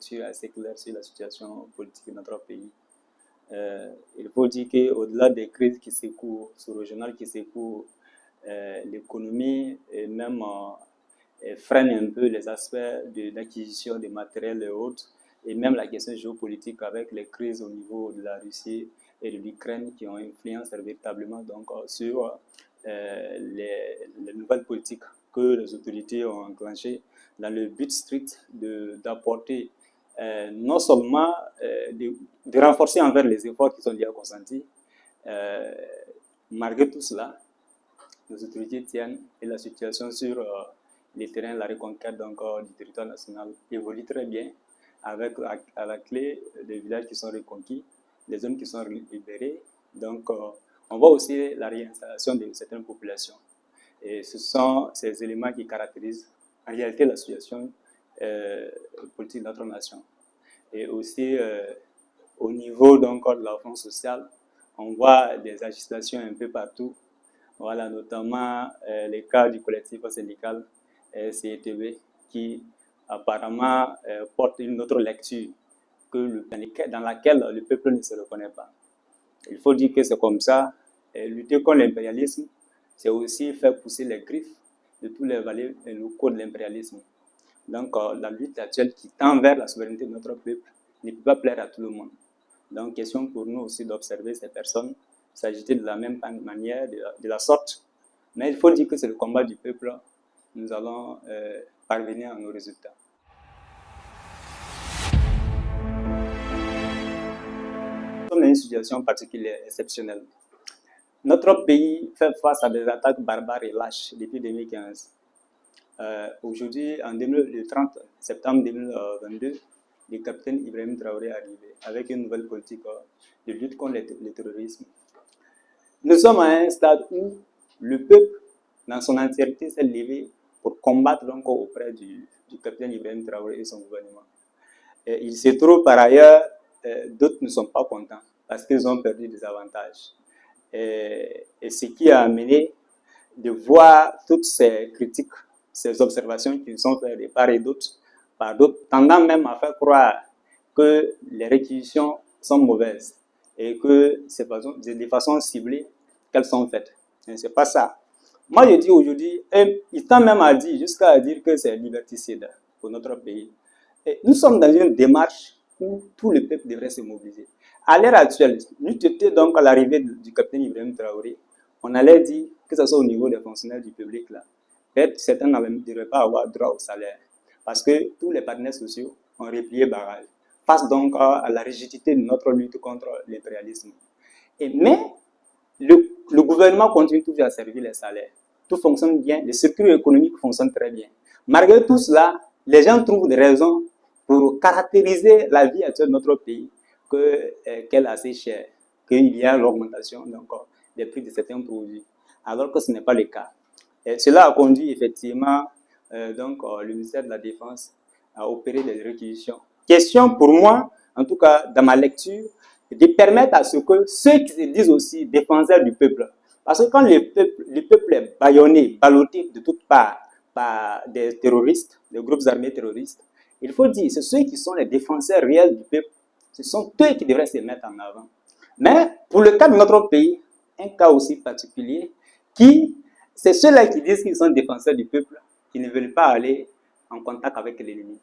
lecture assez claire sur la situation politique de notre pays. Il faut dire qu'au-delà des crises qui secouent, sous-régionales qui secouent l'économie et même freine un peu les aspects d'acquisition des matériels et autres, et même la question géopolitique avec les crises au niveau de la Russie et de l'Ukraine qui ont influence véritablement donc, sur les nouvelles politiques que les autorités ont enclenchées dans le but strict d'apporter non seulement de renforcer envers les efforts qui sont déjà consentis, malgré tout cela, les autorités tiennent et la situation sur les terrains, la reconquête donc, du territoire national évolue très bien, avec à la clé des villages qui sont reconquis, les zones qui sont libérées. Donc, on voit aussi la réinstallation de certaines populations. Et ce sont ces éléments qui caractérisent en réalité la situation politique de notre nation. Et aussi, au niveau donc, de la France sociale, on voit des agitations un peu partout. Voilà, notamment les cas du collectif syndical CETB qui apparemment porte une autre lecture dans laquelle le peuple ne se reconnaît pas. Il faut dire que c'est comme ça. Lutter contre l'impérialisme, c'est aussi faire pousser les griffes de tous les valeurs locaux de l'impérialisme. Donc, la lutte actuelle qui tend vers la souveraineté de notre peuple ne peut pas plaire à tout le monde. Donc, question pour nous aussi d'observer ces personnes s'agiter de la même manière, de la sorte. Mais il faut dire que c'est le combat du peuple. Nous allons parvenir à nos résultats. Nous sommes dans une situation particulière, exceptionnelle. Notre pays fait face à des attaques barbares et lâches depuis 2015. Aujourd'hui, le 30 septembre 2022, le capitaine Ibrahim Traoré est arrivé avec une nouvelle politique de lutte contre le terrorisme. Nous sommes à un stade où le peuple, dans son entièreté, s'est levé pour combattre donc auprès du capitaine Ibrahim Traoré et son gouvernement. Et il se trouve par ailleurs, d'autres ne sont pas contents parce qu'ils ont perdu des avantages. Et ce qui a amené de voir toutes ces critiques, ces observations qui sont faites de part et d'autre, par d'autres, tendant même à faire croire que les réquisitions sont mauvaises et que c'est de façon ciblée qu'elles sont faites. Mais ce n'est pas ça. Moi, je dis aujourd'hui, il tend même à dire, jusqu'à dire que c'est liberticide pour notre pays. Et nous sommes dans une démarche où tout le peuple devrait se mobiliser. À l'heure actuelle, nous étions donc à l'arrivée du capitaine Ibrahim Traoré, on allait dire, que ce soit au niveau des fonctionnaires du public, là, peut-être certains ne devraient pas avoir droit au salaire. Parce que tous les partenaires sociaux ont replié barrage. Face donc à la rigidité de notre lutte contre l'impérialisme. Mais le gouvernement continue toujours à servir les salaires. Tout fonctionne bien, le circuit économique fonctionne très bien. Malgré tout cela, les gens trouvent des raisons pour caractériser la vie actuelle de notre pays qu'elle est assez chère, qu'il y a l'augmentation des prix de certains produits, alors que ce n'est pas le cas. Et cela a conduit effectivement le ministère de la Défense à opérer des réquisitions. Question pour moi, en tout cas dans ma lecture, de permettre à ce que ceux qui se disent aussi défenseurs du peuple, parce que quand le peuple est bâillonné, ballotté de toutes parts par des terroristes, des groupes armés terroristes, il faut dire, c'est ceux qui sont les défenseurs réels du peuple, ce sont eux qui devraient se mettre en avant. Mais pour le cas de notre pays, un cas aussi particulier, c'est ceux-là qui disent qu'ils sont défenseurs du peuple, qui ne veulent pas aller en contact avec l'ennemi.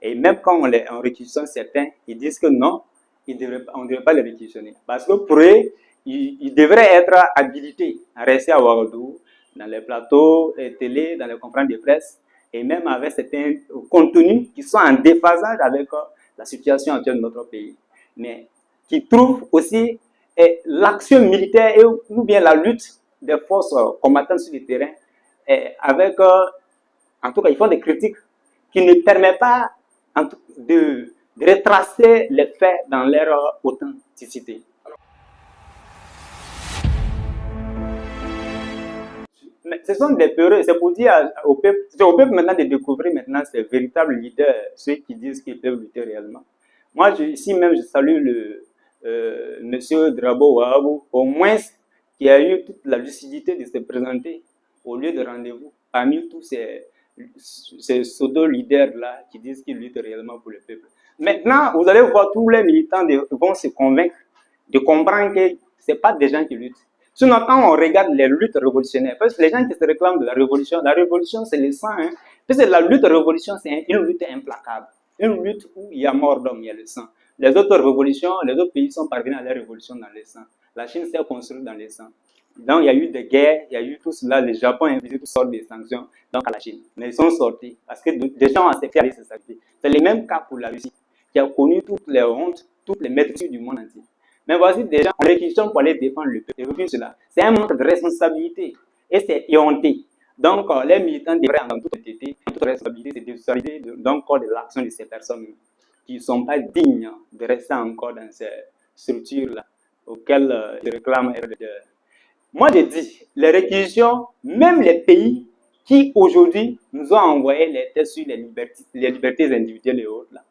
Et même quand on réquisitionne certains, ils disent que non, on ne devrait pas les réquisitionner. Parce que pour eux, ils devraient être habilités à rester à Ouagadougou, dans les plateaux télé, dans les conférences de presse, et même avec certains contenus qui sont en déphasage avec la situation actuelle de notre pays. Mais qui trouvent aussi l'action militaire ou bien la lutte des forces combattantes sur le terrain avec, en tout cas, ils font des critiques qui ne permettent pas de retracer les faits dans leur authenticité. Mais ce sont des peureux, c'est pour dire au peuple maintenant de découvrir maintenant ces véritables leaders, ceux qui disent qu'ils peuvent lutter réellement. Moi, ici même, je salue monsieur Drabo Wahabou, au moins qui a eu toute la lucidité de se présenter au lieu de rendez-vous parmi tous ces pseudo-leaders-là qui disent qu'ils luttent réellement pour le peuple. Maintenant, vous allez voir, tous les militants vont se convaincre de comprendre que ce n'est pas des gens qui luttent. Sinon, quand on regarde les luttes révolutionnaires, parce que les gens qui se réclament de la révolution, c'est le sang. Hein. Parce que la lutte révolution, c'est une lutte implacable. Une lutte où il y a mort d'homme, il y a le sang. Les autres révolutions, les autres pays sont parvenus à la révolution dans le sang. La Chine s'est construite dans le sang. Donc, il y a eu des guerres, il y a eu tout cela. Le Japon a imposé toutes sortes de sanctions donc, à la Chine. Mais ils sont sortis parce que des gens ont accepté d'aller se sacrifier. C'est le même cas pour la Russie, qui a connu toutes les hontes, toutes les maîtrises du monde entier. Mais voici des gens en réquisition pour aller défendre le peuple. Et refusent cela. C'est un manque de responsabilité. Et c'est éhonté. Donc, les militants devraient, en toute honnêteté, toute responsabilité, c'est de solidariser de l'action de ces personnes qui ne sont pas dignes de rester encore dans ces structures-là auxquelles ils réclament. Moi, je dis, les réquisitions, même les pays qui aujourd'hui nous ont envoyé les tests sur les libertés individuelles et autres, là,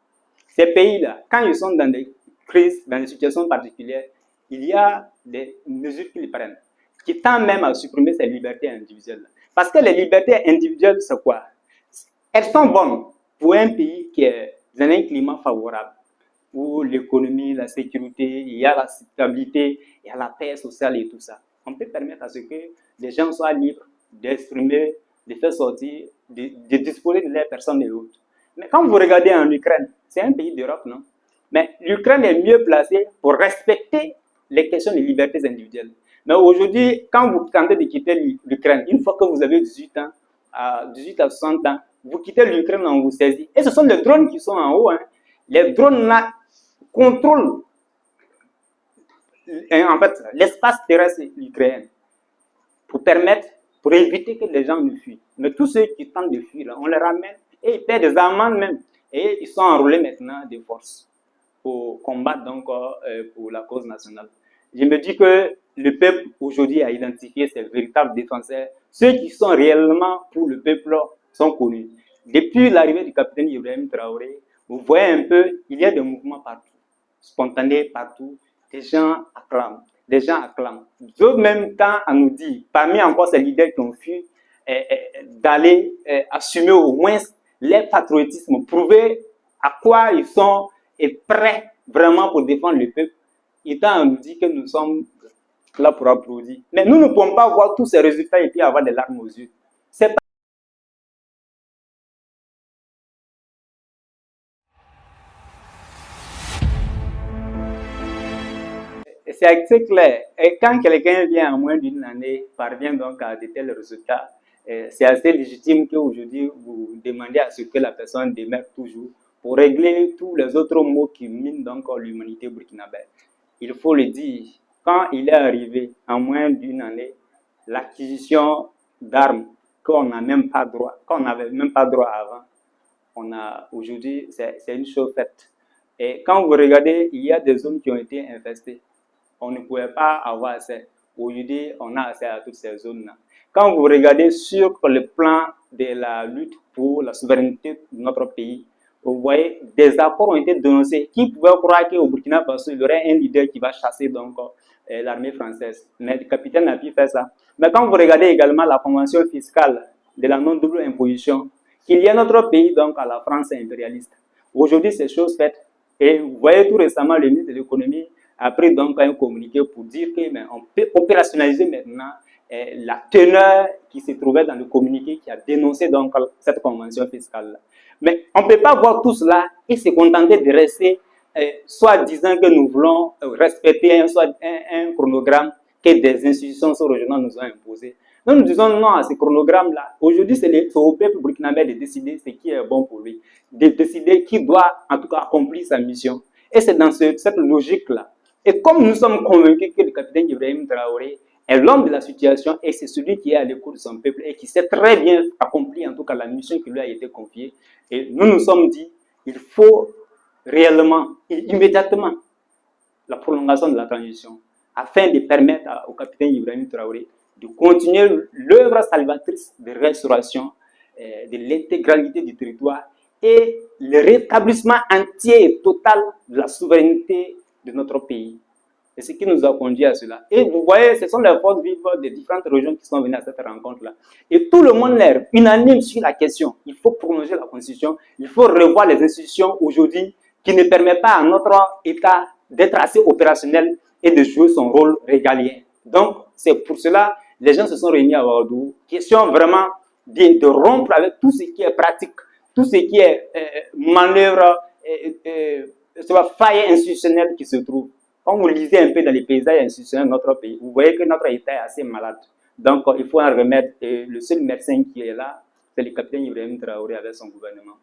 ces pays-là, quand ils sont dans des crises, dans des situations particulières, il y a des mesures qu'ils prennent, qui tendent même à supprimer ces libertés individuelles. Parce que les libertés individuelles, c'est quoi? Elles sont bonnes pour un pays qui est dans un climat favorable, où l'économie, la sécurité, il y a la stabilité, il y a la paix sociale et tout ça. On peut permettre à ce que les gens soient libres d'exprimer, de faire sortir, de disposer de leurs personnes et autres. Mais quand vous regardez en Ukraine, c'est un pays d'Europe, non? Mais l'Ukraine est mieux placée pour respecter les questions de libertés individuelles. Mais aujourd'hui, quand vous tentez de quitter l'Ukraine, une fois que vous avez 18 ans, à 18 à 60 ans, vous quittez l'Ukraine, on vous saisit. Et ce sont les drones qui sont en haut. Hein. Les drones-là contrôlent en fait l'espace terrestre ukrainien pour éviter que les gens ne fuient. Mais tous ceux qui tentent de fuir, là, on les ramène et ils paient des amendes même. Et ils sont enrôlés maintenant des forces pour combattre donc pour la cause nationale. Je me dis que le peuple aujourd'hui a identifié ses véritables défenseurs. Ceux qui sont réellement pour le peuple sont connus. Depuis l'arrivée du capitaine Ibrahim Traoré, vous voyez un peu, il y a des mouvements partout, spontanés partout. Des gens acclament. Des gens acclament. D'autres même temps à nous dire, parmi encore ces leaders qui ont fui, d'aller assumer au moins leur patriotisme, prouver à quoi ils sont prêts vraiment pour défendre le peuple. Il tend à nous dire que nous sommes là pour applaudir. Mais nous ne pouvons pas voir tous ces résultats et puis avoir des larmes aux yeux. C'est pas c'est assez clair. Et quand quelqu'un vient en moins d'une année, parvient donc à de tels résultats, c'est assez légitime qu'aujourd'hui vous demandez à ce que la personne demeure toujours pour régler tous les autres maux qui minent donc l'humanité burkinabé. Il faut le dire, quand il est arrivé en moins d'une année, l'acquisition d'armes qu'on n'a même pas droit, qu'on n'avait même pas droit avant, aujourd'hui, c'est une chose faite. Et quand vous regardez, il y a des zones qui ont été infestées. On ne pouvait pas avoir accès. Aujourd'hui, on a accès à toutes ces zones-là. Quand vous regardez sur le plan de la lutte pour la souveraineté de notre pays, vous voyez, des accords ont été dénoncés. Qui pouvait croire qu'au Burkina Faso, il y aurait un leader qui va chasser donc l'armée française? Mais le capitaine n'a pu faire ça. Mais quand vous regardez également la convention fiscale de la non-double imposition, qu'il y a notre pays donc à la France impérialiste. Aujourd'hui, c'est chose faite. Et vous voyez tout récemment, le ministre de l'économie a pris donc un communiqué pour dire qu'on peut opérationnaliser maintenant la teneur qui se trouvait dans le communiqué qui a dénoncé donc cette convention fiscale-là. Mais on ne peut pas voir tout cela et se contenter de rester soit disant que nous voulons respecter un chronogramme que des institutions sous-régionales nous ont imposé. Nous disons non à ce chronogramme-là. Aujourd'hui, c'est au peuple burkinabé de décider ce qui est bon pour lui, de décider qui doit en tout cas accomplir sa mission. Et c'est dans cette logique-là. Et comme nous sommes convaincus que le capitaine Ibrahim Traoré est l'homme de la situation et c'est celui qui est à l'écoute de son peuple et qui sait très bien accomplir en tout cas la mission qui lui a été confiée, et nous nous sommes dit il faut réellement, immédiatement, la prolongation de la transition afin de permettre au capitaine Ibrahim Traoré de continuer l'œuvre salvatrice de restauration de l'intégralité du territoire et le rétablissement entier et total de la souveraineté de notre pays. C'est ce qui nous a conduit à cela. Et vous voyez, ce sont les forces vives des différentes régions qui sont venues à cette rencontre-là. Et tout le monde est unanime sur la question. Il faut prolonger la Constitution. Il faut revoir les institutions aujourd'hui qui ne permet pas à notre État d'être assez opérationnel et de jouer son rôle régalien. Donc, c'est pour cela que les gens se sont réunis à Ouagadougou. Question vraiment de rompre avec tout ce qui est pratique, tout ce qui est manœuvre, faille institutionnelle qui se trouve. Quand vous lisez un peu dans les paysages institutionnels de notre pays, vous voyez que notre État est assez malade. Donc, il faut en remettre. Et le seul médecin qui est là, c'est le capitaine Ibrahim Traoré avec son gouvernement.